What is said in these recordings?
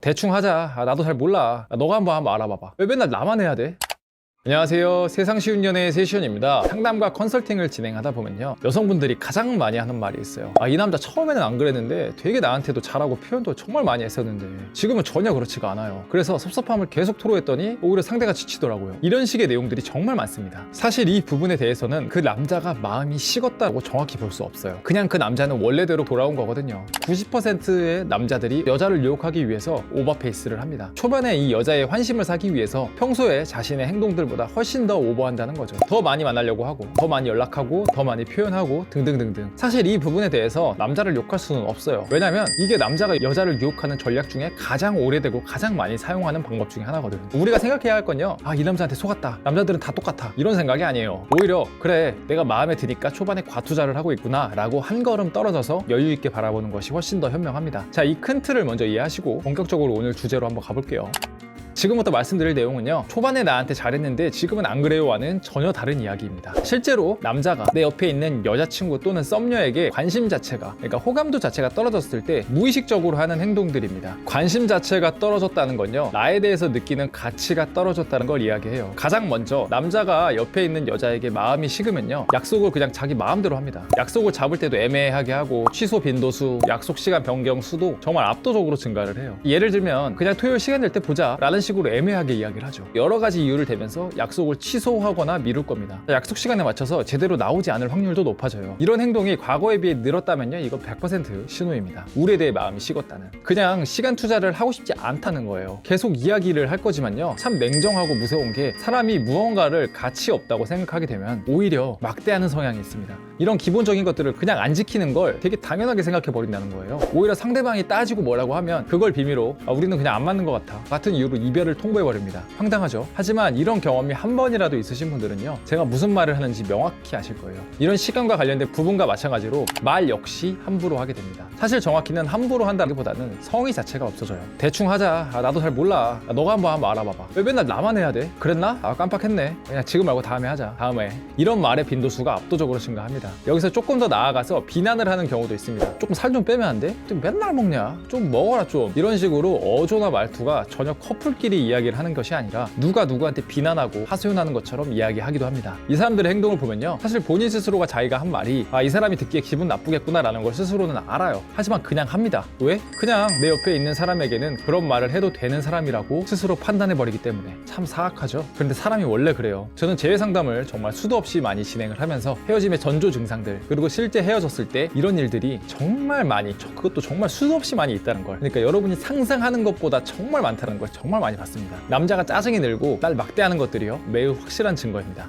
대충 하자. 나도 잘 몰라. 너가 한번 알아봐봐. 왜 맨날 나만 해야 돼? 안녕하세요. 세상 쉬운 연애의 세시온입니다. 상담과 컨설팅을 진행하다 보면요, 여성분들이 가장 많이 하는 말이 있어요. 이 남자 처음에는 안 그랬는데 되게 나한테도 잘하고 표현도 정말 많이 했었는데 지금은 전혀 그렇지가 않아요. 그래서 섭섭함을 계속 토로했더니 오히려 상대가 지치더라고요. 이런 식의 내용들이 정말 많습니다. 사실 이 부분에 대해서는 그 남자가 마음이 식었다고 정확히 볼 수 없어요. 그냥 그 남자는 원래대로 돌아온 거거든요. 90%의 남자들이 여자를 유혹하기 위해서 오버페이스를 합니다. 초반에 이 여자의 환심을 사기 위해서 평소에 자신의 행동들 보다 훨씬 더 오버한다는 거죠. 더 많이 만나려고 하고, 더 많이 연락하고, 더 많이 표현하고 등등등등. 사실 이 부분에 대해서 남자를 욕할 수는 없어요. 왜냐면 이게 남자가 여자를 유혹하는 전략 중에 가장 오래되고 가장 많이 사용하는 방법 중에 하나거든요. 우리가 생각해야 할 건요, 이 남자한테 속았다, 남자들은 다 똑같아, 이런 생각이 아니에요. 오히려 그래, 내가 마음에 드니까 초반에 과투자를 하고 있구나 라고 한 걸음 떨어져서 여유 있게 바라보는 것이 훨씬 더 현명합니다. 자, 이 큰 틀을 먼저 이해하시고 본격적으로 오늘 주제로 한번 가볼게요. 지금부터 말씀드릴 내용은요, 초반에 나한테 잘했는데 지금은 안 그래요와는 전혀 다른 이야기입니다. 실제로 남자가 내 옆에 있는 여자친구 또는 썸녀에게 관심 자체가, 그러니까 호감도 자체가 떨어졌을 때 무의식적으로 하는 행동들입니다. 관심 자체가 떨어졌다는 건요, 나에 대해서 느끼는 가치가 떨어졌다는 걸 이야기해요. 가장 먼저 남자가 옆에 있는 여자에게 마음이 식으면요, 약속을 그냥 자기 마음대로 합니다. 약속을 잡을 때도 애매하게 하고, 취소 빈도수, 약속 시간 변경 수도 정말 압도적으로 증가를 해요. 예를 들면 그냥 토요일 시간 될 때 보자 라는 식으로 애매하게 이야기를 하죠. 여러 가지 이유를 대면서 약속을 취소하거나 미룰 겁니다. 약속 시간에 맞춰서 제대로 나오지 않을 확률도 높아져요. 이런 행동이 과거에 비해 늘었다면요, 이건 100% 신호입니다. 우리에 대해 마음이 식었다는. 그냥 시간 투자를 하고 싶지 않다는 거예요. 계속 이야기를 할 거지만요, 참 냉정하고 무서운 게, 사람이 무언가를 가치 없다고 생각하게 되면 오히려 막대하는 성향이 있습니다. 이런 기본적인 것들을 그냥 안 지키는 걸 되게 당연하게 생각해 버린다는 거예요. 오히려 상대방이 따지고 뭐라고 하면 그걸 비밀로 우리는 그냥 안 맞는 것 같아 같은 이유로 이별을 통보해버립니다. 황당하죠? 하지만 이런 경험이 한 번이라도 있으신 분들은요, 제가 무슨 말을 하는지 명확히 아실 거예요. 이런 시간과 관련된 부분과 마찬가지로 말 역시 함부로 하게 됩니다. 사실 정확히는 함부로 한다기보다는 성의 자체가 없어져요. 대충 하자. 나도 잘 몰라. 너가 한번 알아봐봐. 왜 맨날 나만 해야 돼? 그랬나? 깜빡했네. 그냥 지금 말고 다음에 하자. 다음에. 이런 말의 빈도수가 압도적으로 증가합니다. 여기서 조금 더 나아가서 비난을 하는 경우도 있습니다. 조금 살 좀 빼면 안 돼? 좀 맨날 먹냐? 좀 먹어라 좀. 이런 식으로 어조나 말투가 전혀 커플끼리 이야기를 하는 것이 아니라 누가 누구한테 비난하고 하소연하는 것처럼 이야기하기도 합니다. 이 사람들의 행동을 보면요, 사실 본인 스스로가 자기가 한 말이 이 사람이 듣기에 기분 나쁘겠구나 라는 걸 스스로는 알아요. 하지만 그냥 합니다. 왜? 그냥 내 옆에 있는 사람에게는 그런 말을 해도 되는 사람이라고 스스로 판단해버리기 때문에. 참 사악하죠? 그런데 사람이 원래 그래요. 저는 재회 상담을 정말 수도 없이 많이 진행을 하면서 헤어짐의 전조 증상들, 그리고 실제 헤어졌을 때 이런 일들이 정말 많이, 그것도 정말 수도 없이 많이 있다는 걸, 그러니까 여러분이 상상하는 것보다 정말 많다는 걸 정말 많이 봤습니다. 남자가 짜증이 늘고 날 막대하는 것들이요, 매우 확실한 증거입니다.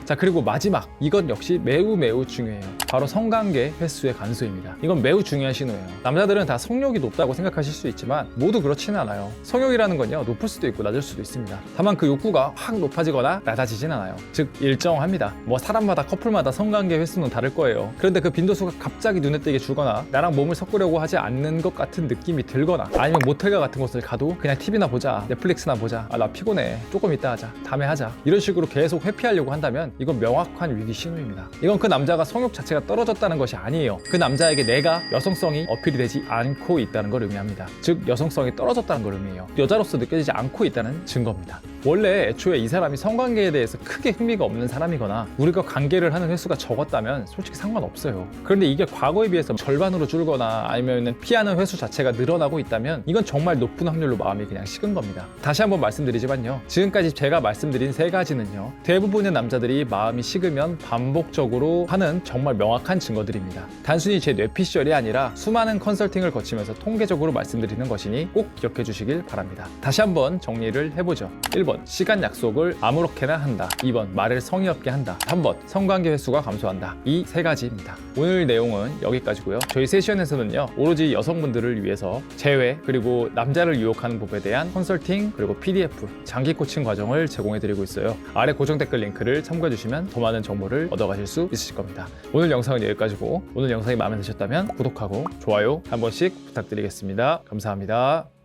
자, 그리고 마지막, 이건 역시 매우 중요해요. 바로 성관계 횟수의 감소입니다. 이건 매우 중요한 신호예요. 남자들은 다 성욕이 높다고 생각하실 수 있지만 모두 그렇지는 않아요. 성욕이라는 건요, 높을 수도 있고 낮을 수도 있습니다. 다만 그 욕구가 확 높아지거나 낮아지진 않아요. 즉 일정합니다. 사람마다, 커플마다 성관계 횟수는 다를 거예요. 그런데 그 빈도수가 갑자기 눈에 띄게 줄거나 나랑 몸을 섞으려고 하지 않는 것 같은 느낌이 들거나, 아니면 모텔가 같은 곳을 가도 그냥 TV나 보자, 넷플릭스나 보자, 나 피곤해, 조금 이따 하자, 다음에 하자, 이런 식으로 계속 회피하려고 한다면 이건 명확한 위기 신호입니다. 이건 그 남자가 성욕 자체가 떨어졌다는 것이 아니에요. 그 남자에게 내가 여성성이 어필이 되지 않고 있다는 걸 의미합니다. 즉 여성성이 떨어졌다는 걸 의미해요. 여자로서 느껴지지 않고 있다는 증거입니다. 원래 애초에 이 사람이 성관계에 대해서 크게 흥미가 없는 사람이거나 우리가 관계를 하는 횟수가 적었다면 솔직히 상관없어요. 그런데 이게 과거에 비해서 절반으로 줄거나 아니면 피하는 횟수 자체가 늘어나고 있다면 이건 정말 높은 확률로 마음이 그냥 식은 겁니다. 다시 한번 말씀드리지만요, 지금까지 제가 말씀드린 세 가지는요, 대부분의 남자들이 마음이 식으면 반복적으로 하는 정말 명확한 증거들입니다. 단순히 제 뇌피셜이 아니라 수많은 컨설팅을 거치면서 통계적으로 말씀드리는 것이니 꼭 기억해 주시길 바랍니다. 다시 한번 정리를 해보죠. 1번, 시간 약속을 아무렇게나 한다. 2번, 말을 성의 없게 한다. 3번, 성관계 횟수가 감소한다. 이 세 가지입니다. 오늘 내용은 여기까지고요. 저희 세션에서는요, 오로지 여성분들을 위해서 재회, 그리고 남자를 유혹하는 법에 대한 컨설팅, 그리고 PDF, 장기 코칭 과정을 제공해드리고 있어요. 아래 고정 댓글 링크를 참고해 주시면 더 많은 정보를 얻어가실 수 있으실 겁니다. 오늘 영상은 여기까지고, 오늘 영상이 마음에 드셨다면 구독하고 좋아요 한 번씩 부탁드리겠습니다. 감사합니다.